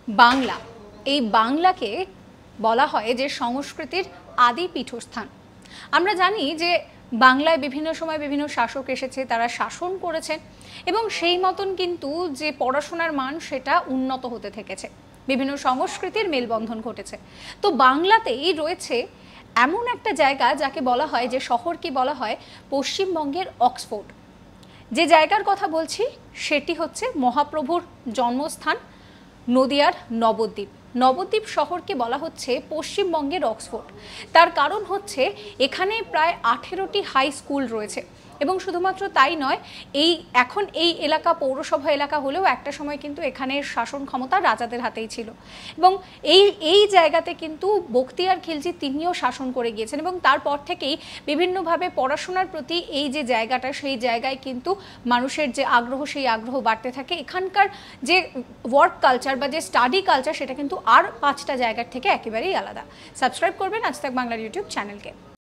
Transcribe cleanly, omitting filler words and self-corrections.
বাংলা, এই বাংলাকে বলা হয় যে সংস্কৃতির আদি পীঠস্থান। আমরা জানি যে বাংলায় বিভিন্ন সময় বিভিন্ন শাসক এসেছে, তারা শাসন করেছেন এবং সেই মতন কিন্তু যে পড়াশোনার মান সেটা উন্নত হতে থেকেছে, বিভিন্ন সংস্কৃতির মেলবন্ধন ঘটেছে। তো বাংলাতেই রয়েছে এমন একটা জায়গা যাকে বলা হয়, যে শহরকে বলা হয় পশ্চিমবঙ্গের অক্সফোর্ড। যে জায়গার কথা বলছি সেটি হচ্ছে মহাপ্রভুর জন্মস্থান নদিয়ার নবদ্বীপ। নবদ্বীপ শহরকে বলা হচ্ছে পশ্চিমবঙ্গের অক্সফোর্ড। তার কারণ হচ্ছে এখানে প্রায় 18টি হাই স্কুল রয়েছে এবং শুধুমাত্র তাই নয়, এখন এই এলাকা পৌরসভা এলাকা হলেও একটা সময় কিন্তু এখানের শাসন ক্ষমতা রাজাদের হাতেই ছিল এবং এই জায়গাতে কিন্তু বখতিয়ার খিলজি তিনিও শাসন করে গিয়েছেন এবং তারপর থেকেই বিভিন্নভাবে পড়াশোনার প্রতি এই যে জায়গাটা, সেই জায়গায় কিন্তু মানুষের যে আগ্রহ, সেই আগ্রহ বাড়তে থাকে। এখানকার যে ওয়ার্ক কালচার বা যে স্টাডি কালচার, সেটা কিন্তু আর 5টা জায়গার থেকে একেবারেই আলাদা। সাবস্ক্রাইব করবেন আজ তাক বাংলার ইউটিউব চ্যানেলকে।